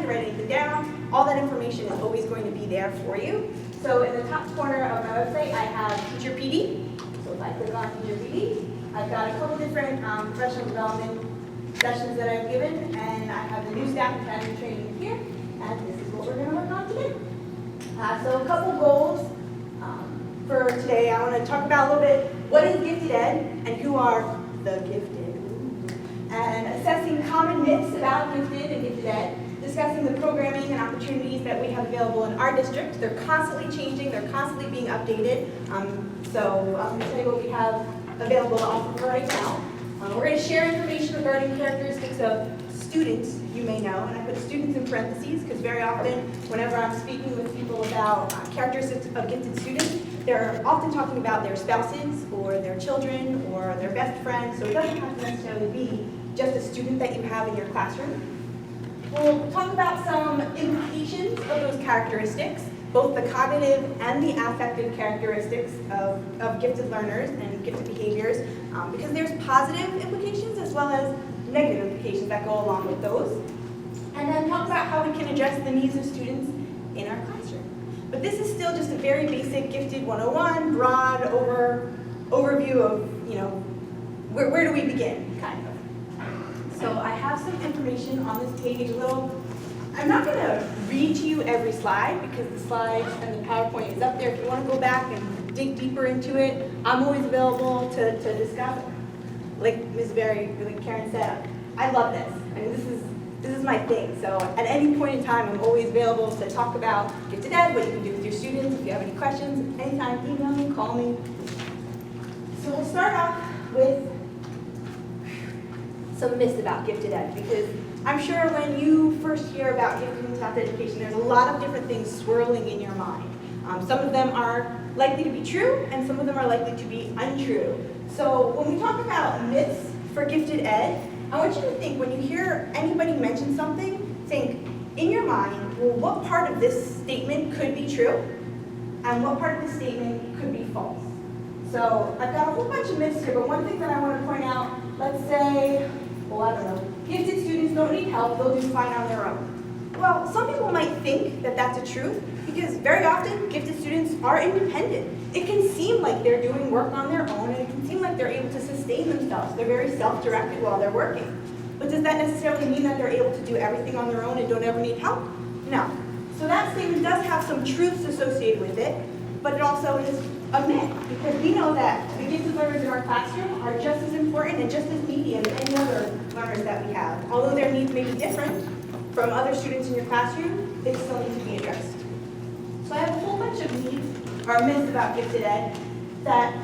write anything down, all that information is always going to be there for you. So in the top corner of my website, I have Teacher PD. So if I click on Teacher PD, I've got a couple different professional development sessions that I've given, and I have the new staff academy training here, and this is what we're going to work on today. So a couple goals for today. I want to talk about a little bit what is gifted ed and who are the gifted, and assessing common myths about gifted and gifted ed, discussing the programming and opportunities that we have available in our district. They're constantly changing, they're constantly being updated. So I'm going to tell you what we have available to offer right now. We're going to share information regarding characteristics of students you may know, and I put students in parentheses because very often whenever I'm speaking with people about characteristics of gifted students, they're often talking about their spouses or their children or their best friends, so it doesn't have to necessarily be just a student that you have in your classroom. We'll talk about some implications of those characteristics, both the cognitive and the affective characteristics of gifted learners and gifted behaviors, because there's positive implications as well as negative implications that go along with those. And then talk about how we can address the needs of students in our classroom. But this is still just a very basic Gifted 101, broad overview of, where do we begin, kind of. So I have some information on this page, I'm not going to read to you every slide because the slides and the PowerPoint is up there. If you want to go back and dig deeper into it, I'm always available to discuss. Like Ms. Berry, like Karen said, I love this. I mean, this is my thing. So at any point in time, I'm always available to talk about gifted ed, what you can do with your students. If you have any questions, anytime, email me, call me. So we'll start off with some myths about gifted ed, because I'm sure when you first hear about gifted and talented education, there's a lot of different things swirling in your mind. Some of them are likely to be true, and some of them are likely to be untrue. So when we talk about myths for gifted ed, I want you to think, when you hear anybody mention something, think in your mind, well, what part of this statement could be true, and what part of this statement could be false. So I've got a whole bunch of myths here, but one thing that I want to point out, let's say, well, I don't know, gifted students don't need help, they'll do fine on their own. Well, some people might think that that's a truth, because very often gifted students are independent. It can seem like they're doing work on their own, and it can seem like they're able to sustain themselves. They're very self-directed while they're working. But does that necessarily mean that they're able to do everything on their own and don't ever need help? No. So that statement does have some truths associated with it, but it also is a myth, because we know that the gifted learners in our classroom are just as important and just as needy as any other learners that we have. Although their needs may be different from other students in your classroom, they still need to be addressed. So I have a whole bunch of myths about gifted ed that,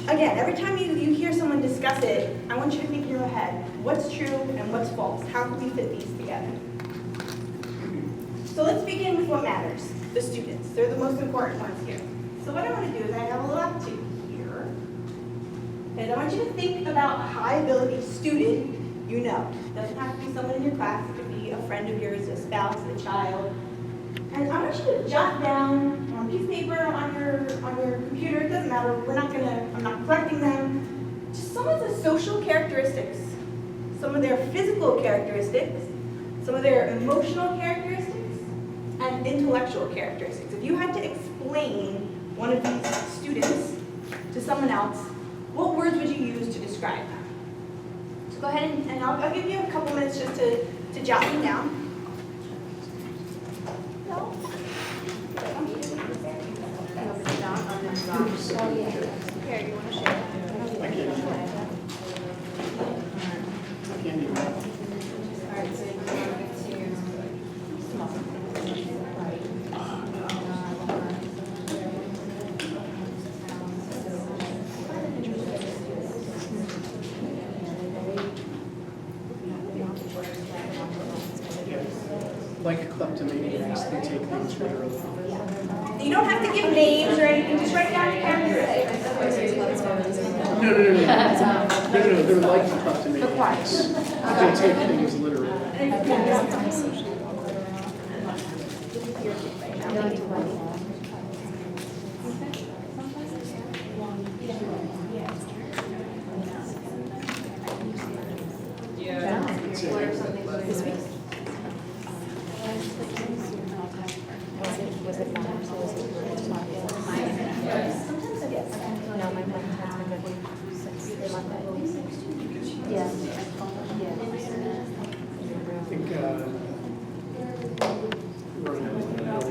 again, every time you hear someone discuss it, I want you to think in your head, what's true and what's false? How can we fit these together? So let's begin with what matters, the students. They're the most important ones here. So what I want to do is I have a little aptitude here, and I want you to think about a high-ability student you know. It doesn't have to be someone in your class. It could be a friend of yours, a spouse, a child. And I want you to jot down on a piece of paper, on your computer, it doesn't matter, I'm not collecting them, just some of the social characteristics, some of their physical characteristics, some of their emotional characteristics, and intellectual characteristics. If you had to explain one of these students to someone else, what words would you use to describe them? So go ahead and I'll give you a couple minutes just to jot them down. Here, you want to share? Like kleptomaniacs, they take things literally. You don't have to give names or anything, just write down characteristics. No, they're like kleptomaniacs. They take things literally. This week? was it not?